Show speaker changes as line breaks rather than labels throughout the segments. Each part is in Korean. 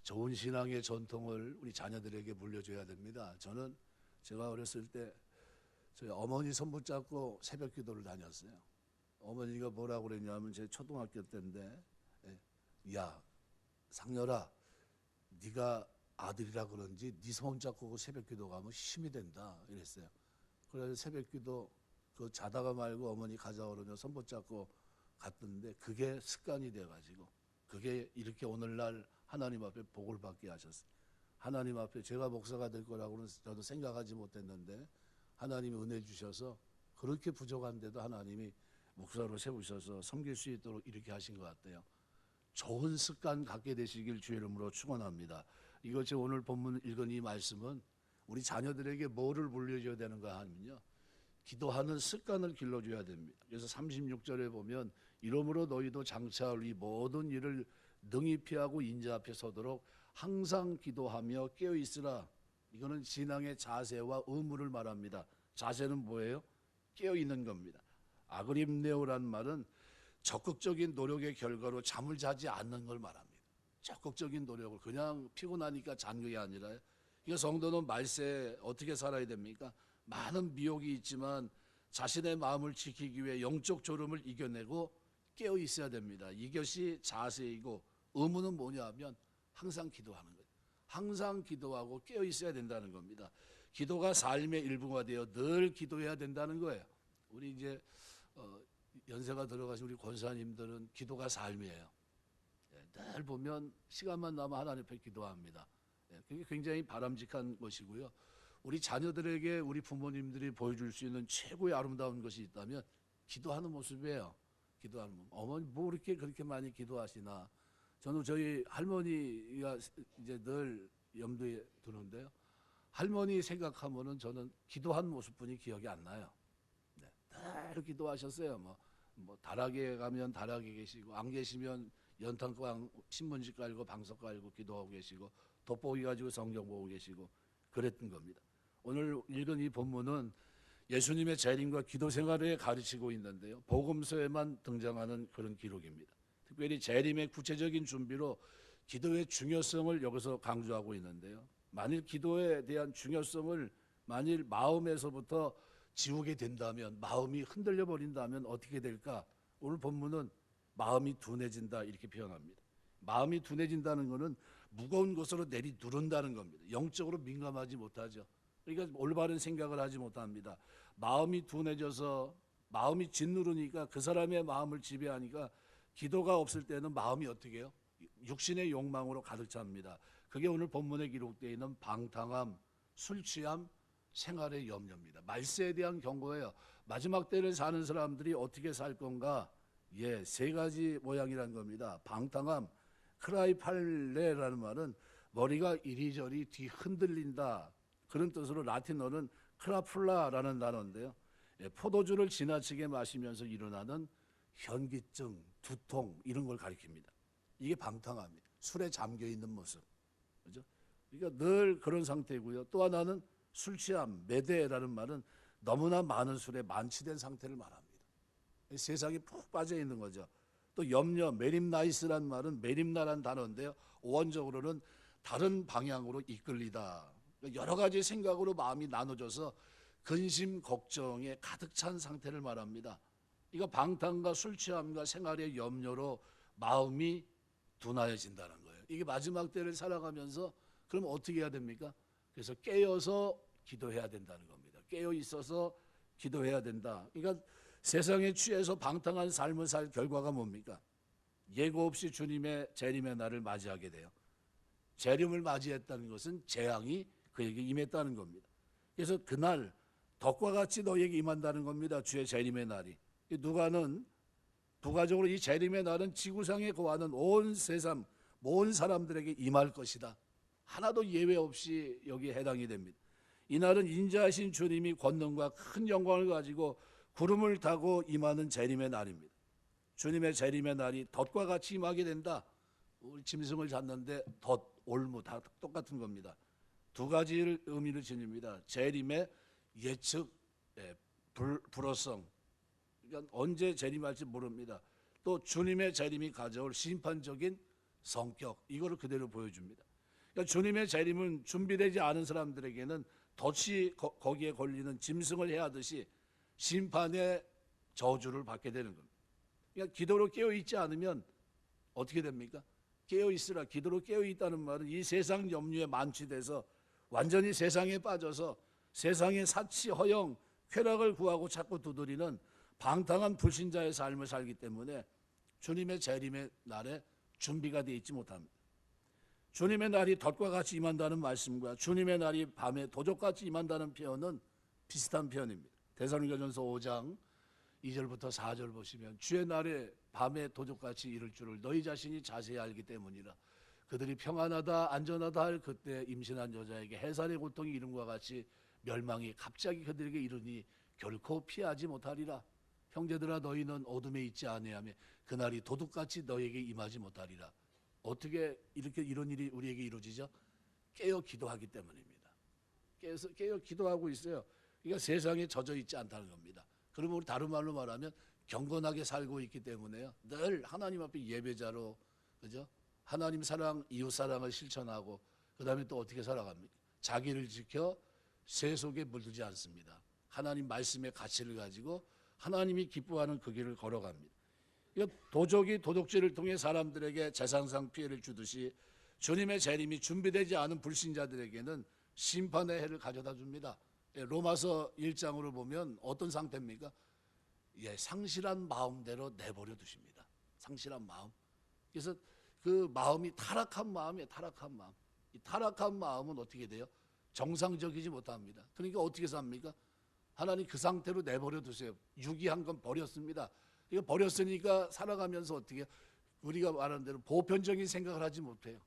좋은 신앙의 전통을 우리 자녀들에게 물려줘야 됩니다. 제가 어렸을 때 저희 어머니 손 붙잡고 새벽 기도를 다녔어요. 어머니가 뭐라고 그랬냐면 제 초등학교 때인데, 야 상렬아, 네가 아들이라 그런지 네 손 잡고 그 새벽 기도 가면 힘이 된다 이랬어요. 그래서 새벽 기도 그 자다가 말고 어머니 가자 그러면 손 붙잡고 갔던데 그게 습관이 돼가지고 그게 이렇게 오늘날 하나님 앞에 복을 받게 하셨어요. 하나님 앞에 제가 목사가 될 거라고는 저도 생각하지 못했는데 하나님이 은혜 주셔서 그렇게 부족한데도 하나님이 목사로 세우셔서 섬길 수 있도록 이렇게 하신 것 같아요. 좋은 습관 갖게 되시길 주의 이름으로 축원합니다. 이것이 오늘 본문 읽은 이 말씀은 우리 자녀들에게 뭐를 물려줘야 되는가 하면요, 기도하는 습관을 길러줘야 됩니다. 그래서 36절에 보면 이러므로 너희도 장차 이 모든 일을 능히 피하고 인자 앞에 서도록 항상 기도하며 깨어 있으라. 이거는 신앙의 자세와 의무를 말합니다. 자세는 뭐예요? 깨어 있는 겁니다. 아그림네오란 말은 적극적인 노력의 결과로 잠을 자지 않는 걸 말합니다. 적극적인 노력을 그냥 피곤하니까 잔 게 아니라, 이거 성도는 말세 어떻게 살아야 됩니까? 많은 미혹이 있지만 자신의 마음을 지키기 위해 영적 졸음을 이겨내고 깨어 있어야 됩니다. 이것이 자세이고, 의무는 뭐냐 하면 항상 기도하는 거예요. 항상 기도하고 깨어 있어야 된다는 겁니다. 기도가 삶의 일부가 되어 늘 기도해야 된다는 거예요. 우리 이제 연세가 들어가신 우리 권사님들은 기도가 삶이에요. 늘 보면 시간만 나면 하나님 앞에 기도합니다. 그게 굉장히 바람직한 것이고요. 우리 자녀들에게 우리 부모님들이 보여줄 수 있는 최고의 아름다운 것이 있다면 기도하는 모습이에요. 기도하는 모습. 어머니 뭐 그렇게 많이 기도하시나? 저는 저희 할머니가 이제 늘 염두에 두는데요. 할머니 생각하면은 저는 기도한 모습뿐이 기억이 안 나요. 늘 기도하셨어요. 뭐 다락에 가면 다락에 계시고, 안 계시면 연탄광 신문지 깔고 방석 깔고 기도하고 계시고, 돋보기 가지고 성경 보고 계시고 그랬던 겁니다. 오늘 읽은 이 본문은 예수님의 재림과 기도 생활에 가르치고 있는데요, 복음서에만 등장하는 그런 기록입니다. 특별히 재림의 구체적인 준비로 기도의 중요성을 여기서 강조하고 있는데요, 만일 기도에 대한 중요성을 만일 마음에서부터 지우게 된다면, 마음이 흔들려 버린다면 어떻게 될까? 오늘 본문은 마음이 둔해진다 이렇게 표현합니다. 마음이 둔해진다는 것은 무거운 것으로 내리 누른다는 겁니다. 영적으로 민감하지 못하죠. 그러니까 올바른 생각을 하지 못합니다. 마음이 둔해져서 마음이 짓누르니까, 그 사람의 마음을 지배하니까 기도가 없을 때는 마음이 어떻게 해요? 육신의 욕망으로 가득 찹니다. 그게 오늘 본문에 기록되어 있는 방탕함, 술 취함, 생활의 염려입니다. 말세에 대한 경고예요. 마지막 때를 사는 사람들이 어떻게 살 건가? 세 가지 모양이라는 겁니다. 방탕함, 크라이팔레라는 말은 머리가 이리저리 뒤 흔들린다, 그런 뜻으로 라틴어는 크라플라라는 단어인데요, 포도주를 지나치게 마시면서 일어나는 현기증, 두통, 이런 걸 가리킵니다. 이게 방탕함이에요. 술에 잠겨 있는 모습, 그렇죠? 그러니까 늘 그런 상태고요. 또 하나는 술 취함, 메데라는 말은 너무나 많은 술에 만취된 상태를 말합니다. 세상에 푹 빠져 있는 거죠. 또 염려, 메림나이스란 말은 메림나란 단어인데요, 원적으로는 다른 방향으로 이끌리다. 여러 가지 생각으로 마음이 나눠져서 근심, 걱정에 가득 찬 상태를 말합니다. 이거 방탕과 술 취함과 생활의 염려로 마음이 둔하여진다는 거예요. 이게 마지막 때를 살아가면서 그럼 어떻게 해야 됩니까? 그래서 깨어서 기도해야 된다는 겁니다. 깨어 있어서 기도해야 된다. 그러니까 세상에 취해서 방탕한 삶을 살 결과가 뭡니까? 예고 없이 주님의 재림의 날을 맞이하게 돼요. 재림을 맞이했다는 것은 재앙이 그에게 임했다는 겁니다. 그래서 그날 덕과 같이 너에게 임한다는 겁니다. 주의 재림의 날이. 누가는 부가적으로 이 재림의 날은 지구상에 거하는 온 세상, 온 사람들에게 임할 것이다. 하나도 예외 없이 여기에 해당이 됩니다. 이 날은 인자하신 주님이 권능과 큰 영광을 가지고 구름을 타고 임하는 재림의 날입니다. 주님의 재림의 날이 덫과 같이 임하게 된다. 우리 짐승을 잡는데 덫, 올무 다 똑같은 겁니다. 두 가지 의미를 지닙니다. 재림의 예측, 불허성, 그러니까 언제 재림할지 모릅니다. 또 주님의 재림이 가져올 심판적인 성격, 이거를 그대로 보여줍니다. 그러니까 주님의 재림은 준비되지 않은 사람들에게는 덫이 거기에 걸리는 짐승을 해하듯이 심판의 저주를 받게 되는 겁니다. 그러니까 기도로 깨어 있지 않으면 어떻게 됩니까? 깨어 있으라. 기도로 깨어 있다는 말은 이 세상 염려에 만취돼서 완전히 세상에 빠져서 세상의 사치, 허영, 쾌락을 구하고 자꾸 두드리는 방탕한 불신자의 삶을 살기 때문에 주님의 재림의 날에 준비가 되어 있지 못합니다. 주님의 날이 덫과 같이 임한다는 말씀과 주님의 날이 밤에 도적같이 임한다는 표현은 비슷한 표현입니다. 데살로니가전서 5장 2절부터 4절 보시면 주의 날에 밤에 도적같이 이를 줄을 너희 자신이 자세히 알기 때문이라. 그들이 평안하다 안전하다 할 그때 임신한 여자에게 해산의 고통이 이름과 같이 멸망이 갑자기 그들에게 이르니 결코 피하지 못하리라. 형제들아 너희는 어둠에 있지 아니하며 그날이 도둑같이 너희에게 임하지 못하리라. 어떻게 이렇게 이런 일이 우리에게 이루어지죠? 깨어 기도하기 때문입니다. 깨어 기도하고 있어요. 그러니까 세상에 젖어 있지 않다는 겁니다. 그러면 우리 다른 말로 말하면 경건하게 살고 있기 때문에요. 늘 하나님 앞에 예배자로, 그죠? 하나님 사랑, 이웃 사랑을 실천하고 그다음에 또 어떻게 살아갑니까? 자기를 지켜 새 속에 물들지 않습니다. 하나님 말씀의 가치를 가지고 하나님이 기뻐하는 그 길을 걸어갑니다. 도적이 도둑질을 통해 사람들에게 재산상 피해를 주듯이 주님의 재림이 준비되지 않은 불신자들에게는 심판의 해를 가져다 줍니다. 로마서 1장으로 보면 어떤 상태입니까? 상실한 마음대로 내버려 두십니다. 상실한 마음. 그래서 그 마음이 타락한 마음이에요. 타락한 마음. 이 타락한 마음은 어떻게 돼요? 정상적이지 못합니다. 그러니까 어떻게 삽니까? 하나님 그 상태로 내버려 두세요. 유기한 건 버렸습니다. 이거 버렸으니까 살아가면서 어떻게 우리가 말하는 대로 보편적인 생각을 하지 못해요.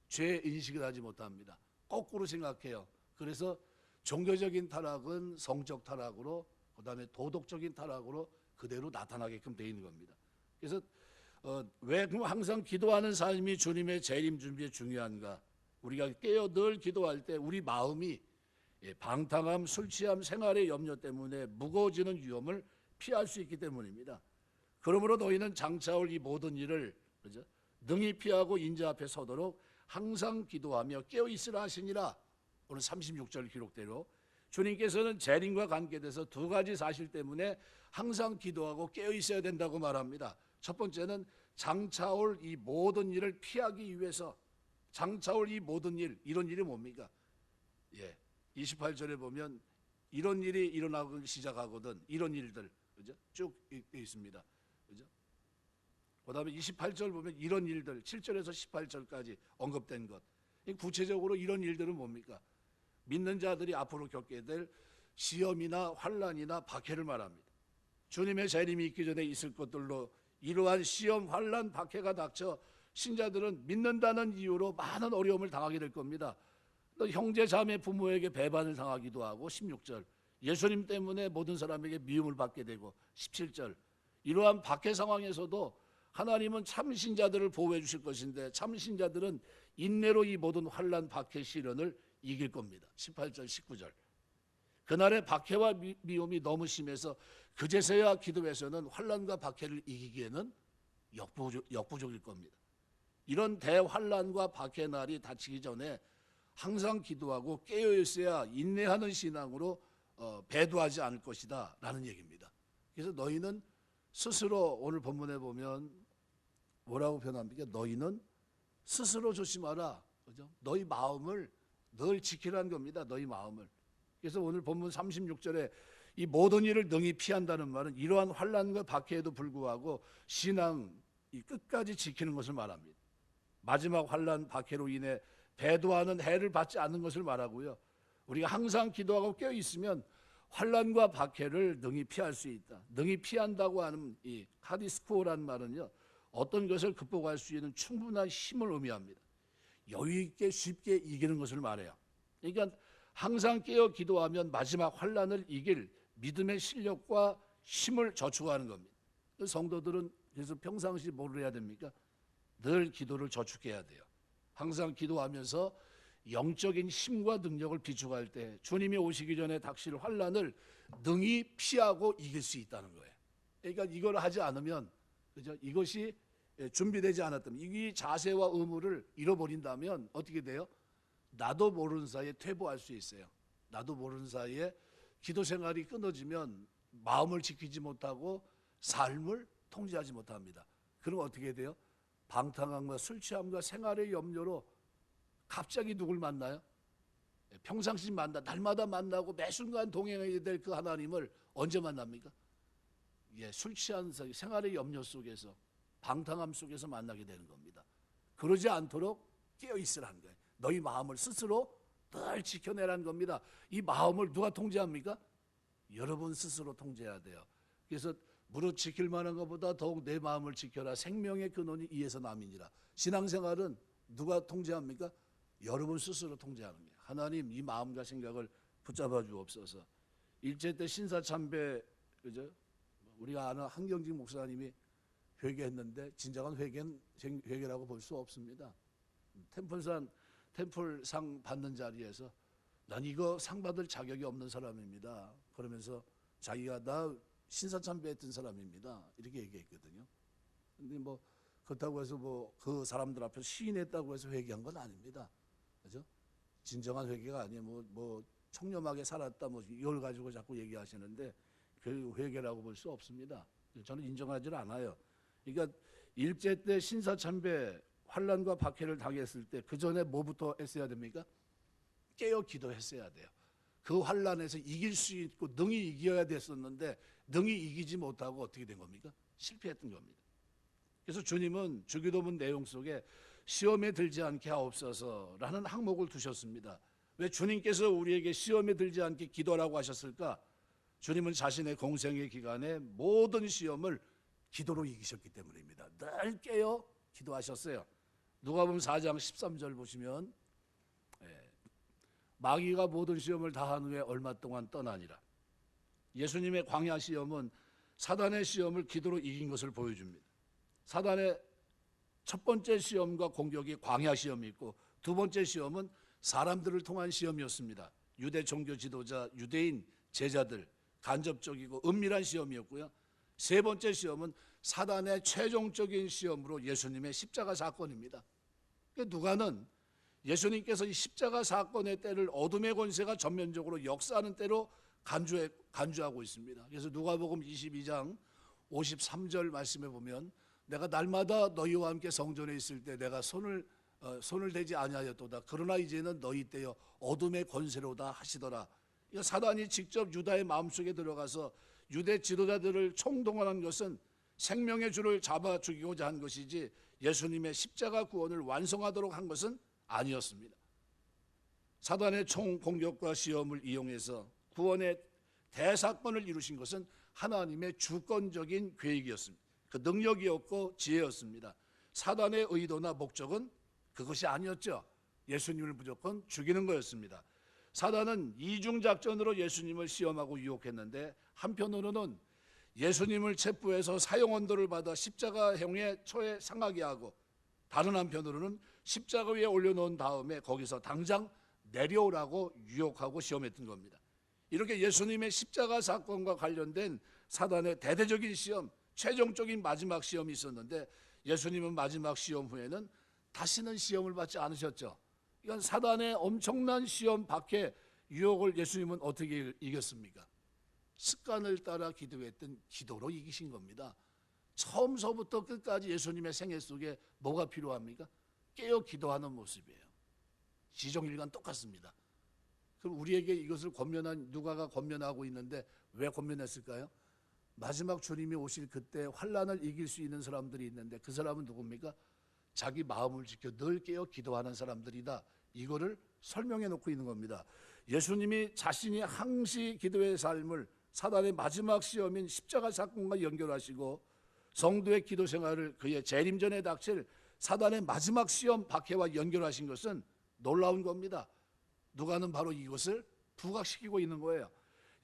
죄 인식을 하지 못합니다. 거꾸로 생각해요. 그래서 종교적인 타락은 성적 타락으로, 그다음에 도덕적인 타락으로 그대로 나타나게끔 되어 있는 겁니다. 그래서 왜 항상 기도하는 삶이 주님의 재림 준비에 중요한가? 우리가 깨어 늘 기도할 때 우리 마음이 방탕함, 술 취함, 생활의 염려 때문에 무거워지는 위험을 피할 수 있기 때문입니다. 그러므로 너희는 장차올 이 모든 일을, 그죠? 능히 피하고 인자 앞에 서도록 항상 기도하며 깨어 있으라 하시니라. 오늘 36절 기록대로 주님께서는 재림과 관계돼서 두 가지 사실 때문에 항상 기도하고 깨어 있어야 된다고 말합니다. 첫 번째는 장차올 이 모든 일을 피하기 위해서, 장차올 이 모든 일, 이런 일이 뭡니까? 28절에 보면 이런 일이 일어나기 시작하거든, 이런 일들, 그죠? 쭉 있습니다. 그죠? 그다음에 28절 보면 이런 일들, 7절에서 18절까지 언급된 것. 구체적으로 이런 일들은 뭡니까? 믿는 자들이 앞으로 겪게 될 시험이나 환난이나 박해를 말합니다. 주님의 재림이 있기 전에 있을 것들로 이러한 시험, 환난, 박해가 닥쳐 신자들은 믿는다는 이유로 많은 어려움을 당하게 될 겁니다. 또 형제, 자매, 부모에게 배반을 당하기도 하고 16절 예수님 때문에 모든 사람에게 미움을 받게 되고 17절 이러한 박해 상황에서도 하나님은 참신자들을 보호해 주실 것인데 참신자들은 인내로 이 모든 환난, 박해, 시련을 이길 겁니다. 18절, 19절 그날의 박해와 미움이 너무 심해서 그제서야 기도에서는 환난과 박해를 이기기에는 역부족일 겁니다. 이런 대환난과 박해 날이 닥치기 전에 항상 기도하고 깨어 있어야 인내하는 신앙으로 배도하지 않을 것이다 라는 얘기입니다. 그래서 너희는 스스로, 오늘 본문에 보면 뭐라고 표현합니까? 너희는 스스로 조심하라. 그죠? 너희 마음을 늘 지키라는 겁니다. 너희 마음을. 그래서 오늘 본문 36절에 이 모든 일을 능히 피한다는 말은 이러한 환난과 박해에도 불구하고 신앙 이 끝까지 지키는 것을 말합니다. 마지막 환난, 박해로 인해 배도하는 해를 받지 않는 것을 말하고요. 우리가 항상 기도하고 깨어 있으면 환난과 박해를 능히 피할 수 있다. 능히 피한다고 하는 이 카디스코라는 말은요, 어떤 것을 극복할 수 있는 충분한 힘을 의미합니다. 여유 있게 쉽게 이기는 것을 말해요. 그러니까 항상 깨어 기도하면 마지막 환난을 이길 믿음의 실력과 힘을 저축하는 겁니다. 성도들은 그래서 평상시 뭘 해야 됩니까? 늘 기도를 저축해야 돼요. 항상 기도하면서 영적인 힘과 능력을 비축할 때 주님이 오시기 전에 닥칠 환난을 능히 피하고 이길 수 있다는 거예요. 그러니까 이걸 하지 않으면, 그죠? 이것이 준비되지 않았다면, 이 자세와 의무를 잃어버린다면 어떻게 돼요? 나도 모르는 사이에 퇴보할 수 있어요. 나도 모르는 사이에 기도 생활이 끊어지면 마음을 지키지 못하고 삶을 통제하지 못합니다. 그럼 어떻게 돼요? 방탕함과 술 취함과 생활의 염려로 갑자기 누굴 만나요? 평상시 날마다 만나고 매 순간 동행해야 될 그 하나님을 언제 만납니까? 술 취한 생활의 염려 속에서, 방탕함 속에서 만나게 되는 겁니다. 그러지 않도록 깨어있으라는 거예요. 너희 마음을 스스로 늘 지켜내라는 겁니다. 이 마음을 누가 통제합니까? 여러분 스스로 통제해야 돼요. 그래서 무릇 지킬 만한 것보다 더욱 내 마음을 지켜라. 생명의 근원이 이에서 남이니라. 신앙생활은 누가 통제합니까? 여러분 스스로 통제하는 거예요. 하나님, 이 마음과 생각을 붙잡아 주옵소서. 일제 때 신사참배, 그죠? 우리가 아는 한경직 목사님이 회개했는데 진정한 회개라고 볼 수 없습니다. 템플상 받는 자리에서 난 이거 상 받을 자격이 없는 사람입니다. 그러면서 자기가 나 신사참배했던 사람입니다. 이렇게 얘기했거든요. 근데 뭐 그렇다고 해서 뭐 그 사람들 앞에서 시인했다고 해서 회개한 건 아닙니다. 그죠? 진정한 회개가 아니에요. 뭐 청렴하게 살았다 뭐 이걸 가지고 자꾸 얘기하시는데 그 회개라고 볼 수 없습니다. 저는 인정하지 않아요. 그러니까 일제 때 신사참배 환난과 박해를 당했을 때 그 전에 뭐부터 했어야 됩니까? 깨어 기도했어야 돼요. 그 환난에서 이길 수 있고 능히 이겨야 됐었는데 능히 이기지 못하고 어떻게 된 겁니까? 실패했던 겁니다. 그래서 주님은 주기도문 내용 속에 시험에 들지 않게 하옵소서라는 항목을 두셨습니다. 왜 주님께서 우리에게 시험에 들지 않게 기도라고 하셨을까? 주님은 자신의 공생의 기간에 모든 시험을 기도로 이기셨기 때문입니다. 늘 깨어 기도하셨어요. 누가복음 4장 13절 보시면 마귀가 모든 시험을 다한 후에 얼마 동안 떠나니라. 예수님의 광야 시험은 사단의 시험을 기도로 이긴 것을 보여줍니다. 사단의 첫 번째 시험과 공격이 광야 시험이 있고 두 번째 시험은 사람들을 통한 시험이었습니다. 유대 종교 지도자, 유대인 제자들, 간접적이고 은밀한 시험이었고요. 세 번째 시험은 사단의 최종적인 시험으로 예수님의 십자가 사건입니다. 누가는 예수님께서 이 십자가 사건의 때를 어둠의 권세가 전면적으로 역사하는 때로 간주하고 있습니다. 그래서 누가복음 22장 53절 말씀에 보면 내가 날마다 너희와 함께 성전에 있을 때 내가 손을 대지 아니하였도다. 그러나 이제는 너희 때여 어둠의 권세로다 하시더라. 사단이 직접 유다의 마음속에 들어가서 유대 지도자들을 총동원한 것은 생명의 주를 잡아 죽이고자 한 것이지 예수님의 십자가 구원을 완성하도록 한 것은 아니었습니다. 사단의 총공격과 시험을 이용해서 구원의 대사건을 이루신 것은 하나님의 주권적인 계획이었습니다. 그 능력이었고 지혜였습니다. 사단의 의도나 목적은 그것이 아니었죠. 예수님을 무조건 죽이는 거였습니다. 사단은 이중작전으로 예수님을 시험하고 유혹했는데 한편으로는 예수님을 체포해서 사형언도를 받아 십자가형의 처에 상하게 하고 다른 한편으로는 십자가 위에 올려놓은 다음에 거기서 당장 내려오라고 유혹하고 시험했던 겁니다. 이렇게 예수님의 십자가 사건과 관련된 사단의 대대적인 시험, 최종적인 마지막 시험이 있었는데 예수님은 마지막 시험 후에는 다시는 시험을 받지 않으셨죠. 이건 사단의 엄청난 시험 밖에 유혹을 예수님은 어떻게 이겼습니까? 습관을 따라 기도했던 기도로 이기신 겁니다. 처음서부터 끝까지 예수님의 생애 속에 뭐가 필요합니까? 깨어 기도하는 모습이에요. 지정일관 똑같습니다. 그럼 우리에게 이것을 누가가 권면하고 있는데 왜 권면했을까요? 마지막 주님이 오실 그때 환난을 이길 수 있는 사람들이 있는데 그 사람은 누굽니까? 자기 마음을 지켜 늘 깨어 기도하는 사람들이다. 이거를 설명해 놓고 있는 겁니다. 예수님이 자신이 항시 기도의 삶을 사단의 마지막 시험인 십자가 사건과 연결하시고 성도의 기도 생활을 그의 재림전에 닥칠 사단의 마지막 시험 박해와 연결하신 것은 놀라운 겁니다. 누가는 바로 이것을 부각시키고 있는 거예요.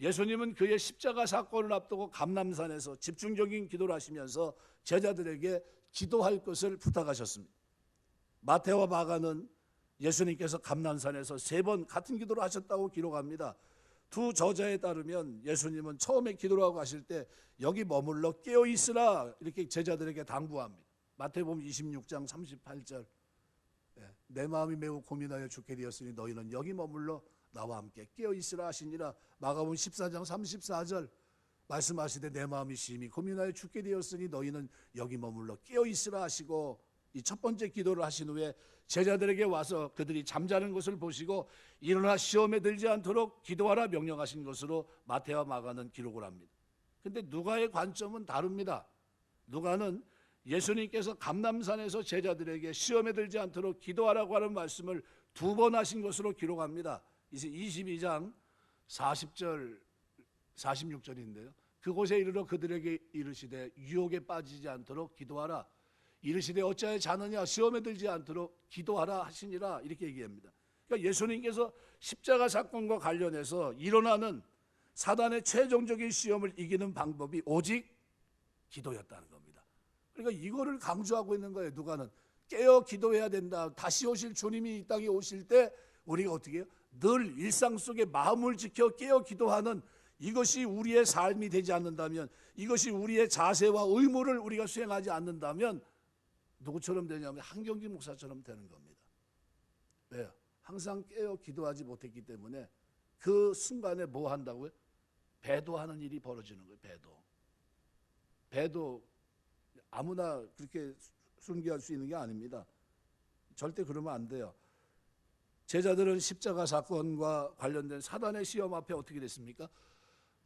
예수님은 그의 십자가 사건을 앞두고 감람산에서 집중적인 기도를 하시면서 제자들에게 기도할 것을 부탁하셨습니다. 마태와 마가는 예수님께서 감람산에서 3번 같은 기도를 하셨다고 기록합니다. 두 저자에 따르면 예수님은 처음에 기도를 하고 하실 때 여기 머물러 깨어 있으라 이렇게 제자들에게 당부합니다. 마태복음 26장 38절 내 마음이 매우 고민하여 죽게 되었으니 너희는 여기 머물러 나와 함께 깨어 있으라 하시니라. 마가복음 14장 34절 말씀하시되 내 마음이 심히 고민하여 죽게 되었으니 너희는 여기 머물러 깨어 있으라 하시고, 이 첫 번째 기도를 하신 후에 제자들에게 와서 그들이 잠자는 것을 보시고 일어나 시험에 들지 않도록 기도하라 명령하신 것으로 마태와 마가는 기록을 합니다. 근데 누가의 관점은 다릅니다. 누가는 예수님께서 감람산에서 제자들에게 시험에 들지 않도록 기도하라고 하는 말씀을 2번 하신 것으로 기록합니다. 이제 22장 40절 46절인데요. 그곳에 이르러 그들에게 이르시되 유혹에 빠지지 않도록 기도하라. 이르시되 어찌하여 자느냐, 시험에 들지 않도록 기도하라 하시니라, 이렇게 얘기합니다. 그러니까 예수님께서 십자가 사건과 관련해서 일어나는 사단의 최종적인 시험을 이기는 방법이 오직 기도였다는 겁니다. 그러니까 이거를 강조하고 있는 거예요. 누가는 깨어 기도해야 된다. 다시 오실 주님이 이 땅에 오실 때 우리가 어떻게 해요? 늘 일상 속에 마음을 지켜 깨어 기도하는, 이것이 우리의 삶이 되지 않는다면, 이것이 우리의 자세와 의무를 우리가 수행하지 않는다면 누구처럼 되냐면 한경기 목사처럼 되는 겁니다. 왜요? 항상 깨어 기도하지 못했기 때문에 그 순간에 뭐 한다고요? 배도하는 일이 벌어지는 거예요. 배도 아무나 그렇게 순교할 수 있는 게 아닙니다. 절대 그러면 안 돼요. 제자들은 십자가 사건과 관련된 사단의 시험 앞에 어떻게 됐습니까?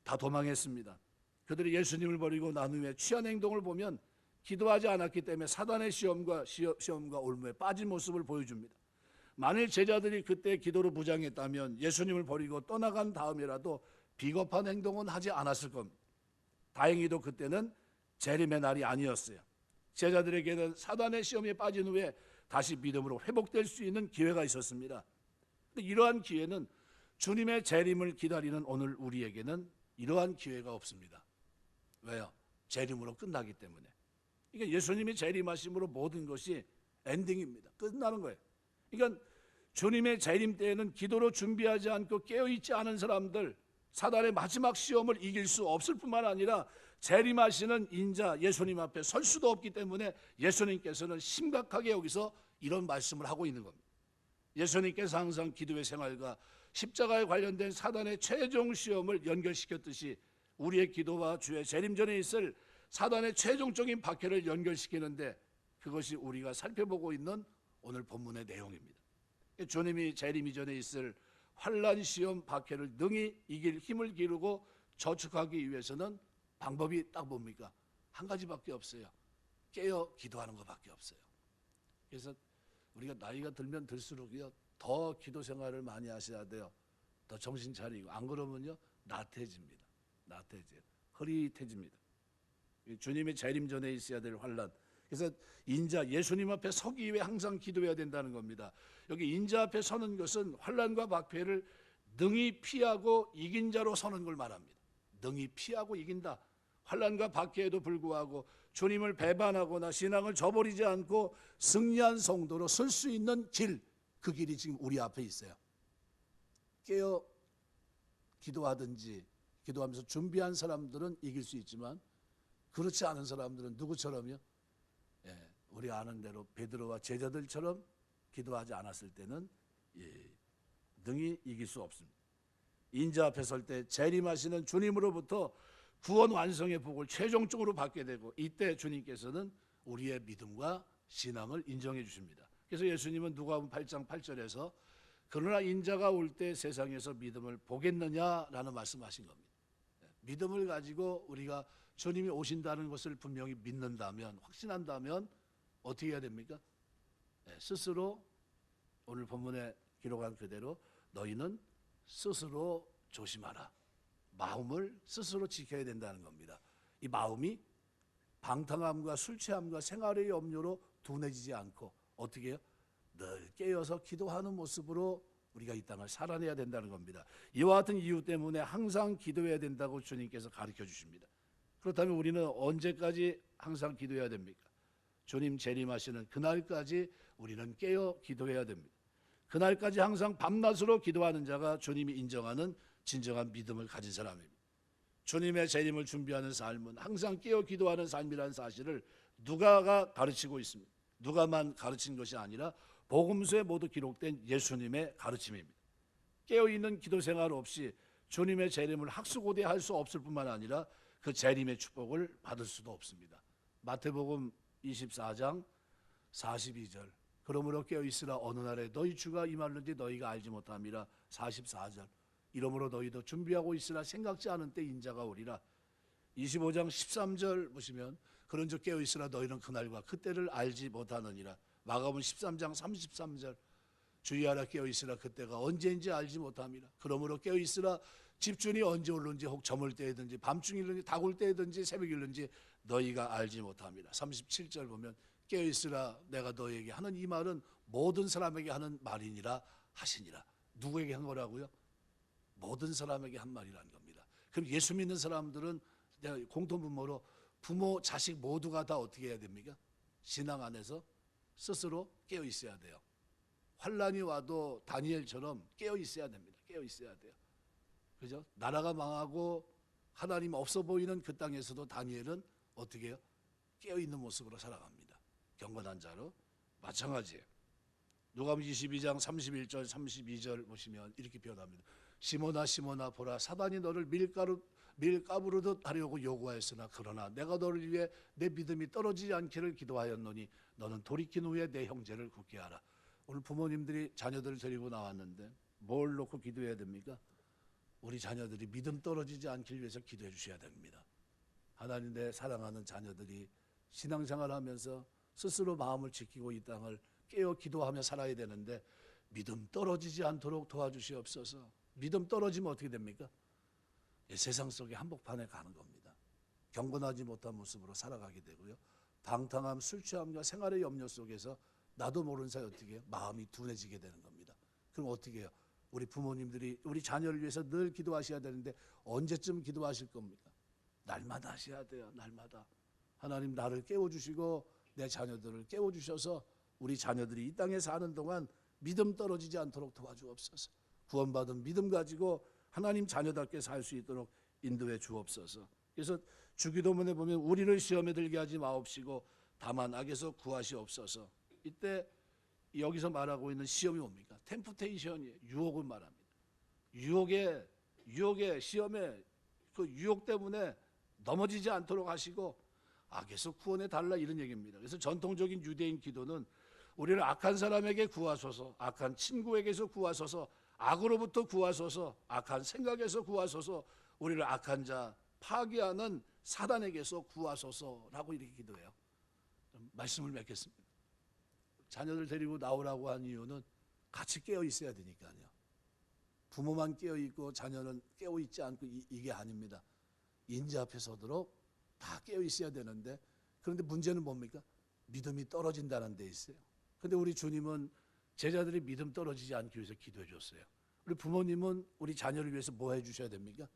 다 도망했습니다. 그들이 예수님을 버리고 난 후에 취한 행동을 보면 기도하지 않았기 때문에 사단의 시험과 올무에 빠진 모습을 보여줍니다. 만일 제자들이 그때 기도로 무장했다면 예수님을 버리고 떠나간 다음이라도 비겁한 행동은 하지 않았을 겁니다. 다행히도 그때는 재림의 날이 아니었어요. 제자들에게는 사단의 시험에 빠진 후에 다시 믿음으로 회복될 수 있는 기회가 있었습니다. 근데 이러한 기회는 주님의 재림을 기다리는 오늘 우리에게는 이러한 기회가 없습니다. 왜요? 재림으로 끝나기 때문에. 그러니까 예수님이 재림하심으로 모든 것이 엔딩입니다. 끝나는 거예요. 그러니까 주님의 재림 때에는 기도로 준비하지 않고 깨어있지 않은 사람들, 사단의 마지막 시험을 이길 수 없을 뿐만 아니라 재림하시는 인자 예수님 앞에 설 수도 없기 때문에 예수님께서는 심각하게 여기서 이런 말씀을 하고 있는 겁니다. 예수님께서 항상 기도의 생활과 십자가에 관련된 사단의 최종 시험을 연결시켰듯이 우리의 기도와 주의 재림 전에 있을 사단의 최종적인 박해를 연결시키는데, 그것이 우리가 살펴보고 있는 오늘 본문의 내용입니다. 주님이 재림 이전에 있을 환난 시험 박해를 능히 이길 힘을 기르고 저축하기 위해서는 방법이 딱 뭡니까? 한 가지밖에 없어요. 깨어 기도하는 것밖에 없어요. 그래서 우리가 나이가 들면 들수록요 더 기도 생활을 많이 하셔야 돼요. 더 정신 차리고, 안 그러면요 나태해집니다. 나태해져요. 흐릿해집니다. 주님의 재림 전에 있어야 될 환난. 그래서 인자 예수님 앞에 서기 위해 항상 기도해야 된다는 겁니다. 여기 인자 앞에 서는 것은 환난과 박해를 능히 피하고 이긴 자로 서는 걸 말합니다. 능히 피하고 이긴다. 환난과 박해에도 불구하고 주님을 배반하거나 신앙을 저버리지 않고 승리한 성도로 설 수 있는 길, 그 길이 지금 우리 앞에 있어요. 깨어 기도하든지 기도하면서 준비한 사람들은 이길 수 있지만 그렇지 않은 사람들은 누구처럼요? 우리 아는 대로 베드로와 제자들처럼 기도하지 않았을 때는 능히 이길 수 없습니다. 인자 앞에 설 때 재림하시는 주님으로부터 구원 완성의 복을 최종적으로 받게 되고, 이때 주님께서는 우리의 믿음과 신앙을 인정해 주십니다. 그래서 예수님은 누가복음 8장 8절에서 그러나 인자가 올 때 세상에서 믿음을 보겠느냐라는 말씀하신 겁니다. 믿음을 가지고 우리가 주님이 오신다는 것을 분명히 믿는다면, 확신한다면 어떻게 해야 됩니까? 스스로 오늘 본문에 기록한 그대로 너희는 스스로 조심하라. 마음을 스스로 지켜야 된다는 겁니다. 이 마음이 방탕함과 술 취함과 생활의 염려로 둔해지지 않고 어떻게 해요? 늘 깨어서 기도하는 모습으로 우리가 이 땅을 살아내야 된다는 겁니다. 이와 같은 이유 때문에 항상 기도해야 된다고 주님께서 가르쳐 주십니다. 그렇다면 우리는 언제까지 항상 기도해야 됩니까? 주님 재림하시는 그날까지 우리는 깨어 기도해야 됩니다. 그날까지 항상 밤낮으로 기도하는 자가 주님이 인정하는 진정한 믿음을 가진 사람입니다. 주님의 재림을 준비하는 삶은 항상 깨어 기도하는 삶이라는 사실을 누가가 가르치고 있습니다. 누가만 가르친 것이 아니라 복음서에 모두 기록된 예수님의 가르침입니다. 깨어있는 기도 생활 없이 주님의 재림을 학수고대할 수 없을 뿐만 아니라 그 재림의 축복을 받을 수도 없습니다. 마태복음 24장 42절, 그러므로 깨어있으라 어느 날에 너희 주가 임하는지 너희가 알지 못함이라. 44절, 이러므로 너희도 준비하고 있으라 생각지 않은 때 인자가 오리라. 25장 13절 보시면 그런즉 깨어있으라 너희는 그날과 그때를 알지 못하느니라. 마가복음 13장 33절, 주의하라 깨어있으라 그때가 언제인지 알지 못함이라. 그러므로 깨어있으라 집주인이 언제 올는지 혹 저물 때이든지 밤중이든지 다굴 때이든지 새벽이든지 너희가 알지 못함이라. 37절 보면 깨어있으라 내가 너희에게 하는 이 말은 모든 사람에게 하는 말이니라 하시니라. 누구에게 한 거라고요? 모든 사람에게 한 말이라는 겁니다. 그럼 예수 믿는 사람들은 공통분모로 부모, 자식 모두가 다 어떻게 해야 됩니까? 신앙 안에서 스스로 깨어 있어야 돼요. 환란이 와도 다니엘처럼 깨어 있어야 됩니다. 깨어 있어야 돼요. 그죠? 나라가 망하고 하나님 없어 보이는 그 땅에서도 다니엘은 어떻게 해요? 깨어 있는 모습으로 살아갑니다. 경건한 자로. 마찬가지예요. 누가복음 22장 31절 32절 보시면 이렇게 표현합니다. 시몬아 시몬아 보라 사단이 너를 밀가부르듯 하려고 요구하였으나 그러나 내가 너를 위해 내 믿음이 떨어지지 않기를 기도하였노니 너는 돌이킨 후에 내 형제를 굳게 하라. 오늘 부모님들이 자녀들을 데리고 나왔는데 뭘 놓고 기도해야 됩니까? 우리 자녀들이 믿음 떨어지지 않기 위해서 기도해 주셔야 됩니다. 하나님 내 사랑하는 자녀들이 신앙생활하면서 스스로 마음을 지키고 이 땅을 깨어 기도하며 살아야 되는데 믿음 떨어지지 않도록 도와주시옵소서. 믿음 떨어지면 어떻게 됩니까? 세상 속의 한복판에 가는 겁니다. 경건하지 못한 모습으로 살아가게 되고요. 방탕함, 술 취함과 생활의 염려 속에서 나도 모르는 사이 어떻게 해요? 마음이 둔해지게 되는 겁니다. 그럼 어떻게 해요? 우리 부모님들이 우리 자녀를 위해서 늘 기도하셔야 되는데 언제쯤 기도하실 겁니까? 날마다 하셔야 돼요. 날마다. 하나님 나를 깨워주시고 내 자녀들을 깨워주셔서 우리 자녀들이 이 땅에 사는 동안 믿음 떨어지지 않도록 도와주옵소서. 구원받은 믿음 가지고 하나님 자녀답게 살 수 있도록 인도해 주옵소서. 그래서 주기도문에 보면 우리를 시험에 들게 하지 마옵시고 다만 악에서 구하시옵소서. 이때 여기서 말하고 있는 시험이 뭡니까? 템프테이션이에요. 유혹을 말합니다. 유혹에 시험에 그 유혹 때문에 넘어지지 않도록 하시고 악에서 구원해 달라 이런 얘기입니다. 그래서 전통적인 유대인 기도는 우리를 악한 사람에게 구하소서, 악한 친구에게서 구하소서, 악으로부터 구하소서, 악한 생각에서 구하소서, 우리를 악한 자 파괴하는 사단에게서 구하소서라고 이렇게 기도해요. 말씀을 맺겠습니다. 자녀들 데리고 나오라고 한 이유는 같이 깨어 있어야 되니까요. 부모만 깨어 있고 자녀는 깨어 있지 않고 이게 아닙니다. 인자 앞에 서도록 다 깨어 있어야 되는데 그런데 문제는 뭡니까? 믿음이 떨어진다는 데 있어요. 그런데 우리 주님은 제자들이 믿음 떨어지지 않기 위해서 기도해 줬어요. 우리 부모님은 우리 자녀를 위해서 뭐 해 주셔야 됩니까?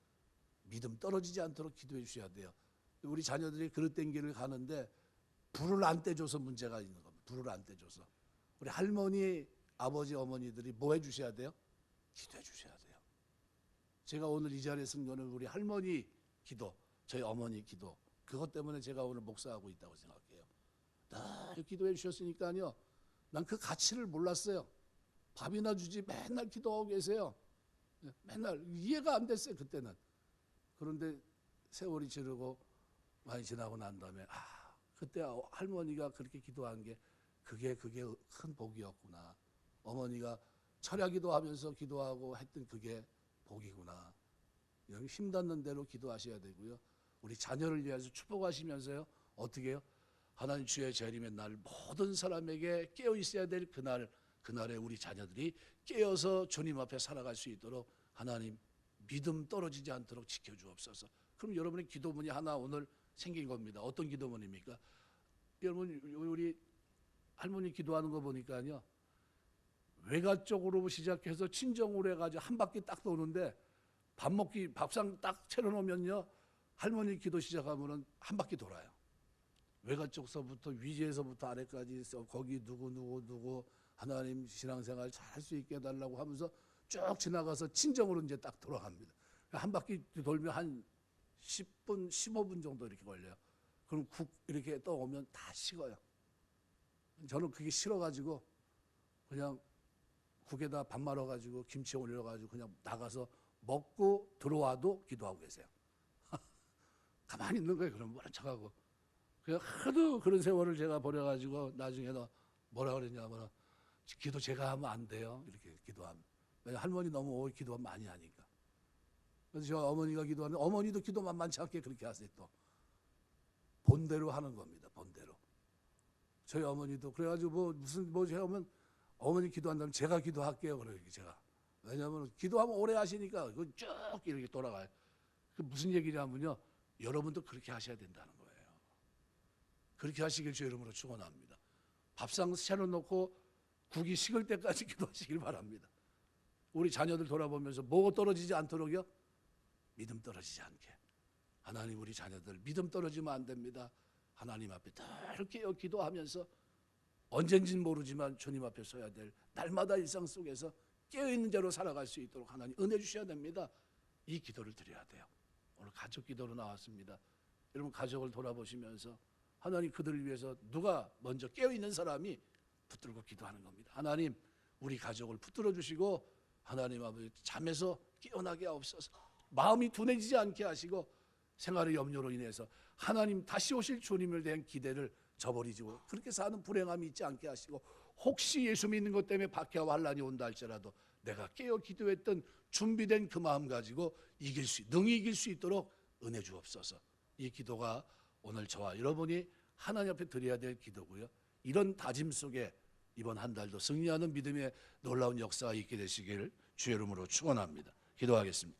믿음 떨어지지 않도록 기도해 주셔야 돼요. 우리 자녀들이 그릇된 길을 가는데 불을 안 떼줘서 문제가 있는 겁니다. 불을 안 떼줘서. 우리 할머니, 아버지, 어머니들이 뭐 해 주셔야 돼요? 기도해 주셔야 돼요. 제가 오늘 이 자리에 쓴 거는 우리 할머니 기도, 저희 어머니 기도, 그것 때문에 제가 오늘 목사하고 있다고 생각해요. 늘 기도해 주셨으니까요. 난 그 가치를 몰랐어요. 밥이나 주지 맨날 기도하고 계세요. 맨날 이해가 안 됐어요 그때는. 그런데 세월이 지르고 많이 지나고 난 다음에 그때 할머니가 그렇게 기도한 게 그게 큰 복이었구나. 어머니가 철야기도 하면서 기도하고 했던 그게 복이구나. 여기 힘닿는 대로 기도하셔야 되고요. 우리 자녀를 위해서 축복하시면서요. 어떻게 해요? 하나님 주의 재림의 날 모든 사람에게 깨어 있어야 될 그날에 우리 자녀들이 깨어서 주님 앞에 살아갈 수 있도록 하나님 믿음 떨어지지 않도록 지켜주옵소서. 그럼 여러분의 기도문이 하나 오늘 생긴 겁니다. 어떤 기도문입니까? 여러분 우리 할머니 기도하는 거 보니까요. 외가 쪽으로 시작해서 친정으로 해가지고 한 바퀴 딱 도는데 밥상 딱 차려놓으면요. 할머니 기도 시작하면은 한 바퀴 돌아요. 외가 쪽서부터 위에서부터 아래까지 거기 누구 하나님 신앙생활 잘 할 수 있게 해달라고 하면서 쭉 지나가서 친정으로 이제 딱 돌아갑니다. 한 바퀴 돌면 한 10분, 15분 정도 이렇게 걸려요. 그럼 국 이렇게 떠오면 다 식어요. 저는 그게 싫어가지고 그냥 국에다 밥 말아가지고 김치 올려가지고 그냥 나가서 먹고 들어와도 기도하고 계세요. 가만히 있는 거예요. 그럼 모른 척하고. 그냥 하도 그런 세월을 제가 버려가지고 나중에는 뭐라 그랬냐면 기도 제가 하면 안 돼요. 이렇게 기도하면. 왜냐면 할머니 너무 기도 많이 하니까. 그래서 저 어머니가 기도하면 어머니도 기도 만만치 않게 그렇게 하세요. 또 본대로 하는 겁니다. 본대로. 저희 어머니도 그래가지고 뭐 제가 오면 어머니 기도한다면 제가 기도할게요. 그래요. 제가. 왜냐하면 기도하면 오래 하시니까 쭉 이렇게 돌아가요. 그 무슨 얘기냐면요. 여러분도 그렇게 하셔야 된다는 거예요. 그렇게 하시길 주의 이름으로 축원합니다. 밥상 차려놓고 국이 식을 때까지 기도하시길 바랍니다. 우리 자녀들 돌아보면서 뭐가 떨어지지 않도록요. 믿음 떨어지지 않게. 하나님 우리 자녀들 믿음 떨어지면 안 됩니다. 하나님 앞에 늘 깨어 기도하면서 언젠지는 모르지만 주님 앞에 서야 될 날마다 일상 속에서 깨어있는 자로 살아갈 수 있도록 하나님 은혜 주셔야 됩니다. 이 기도를 드려야 돼요. 오늘 가족 기도로 나왔습니다. 여러분 가족을 돌아보시면서 하나님 그들을 위해서 누가 먼저 깨어있는 사람이 붙들고 기도하는 겁니다. 하나님 우리 가족을 붙들어 주시고 하나님 아버지 잠에서 깨어나게 하옵소서. 마음이 둔해지지 않게 하시고 생활의 염려로 인해서 하나님 다시 오실 주님을 대한 기대를 저버리고 그렇게 사는 불행함이 있지 않게 하시고 혹시 예수 믿는 것 때문에 박해와 환난이 온다 할지라도 내가 깨어 기도했던 준비된 그 마음 가지고 능히 이길 수 있도록 은혜 주옵소서. 이 기도가 오늘 저와 여러분이 하나님 앞에 드려야 될 기도고요. 이런 다짐 속에 이번 한 달도 승리하는 믿음의 놀라운 역사가 있게 되시길 주의 이름으로 축원합니다. 기도하겠습니다.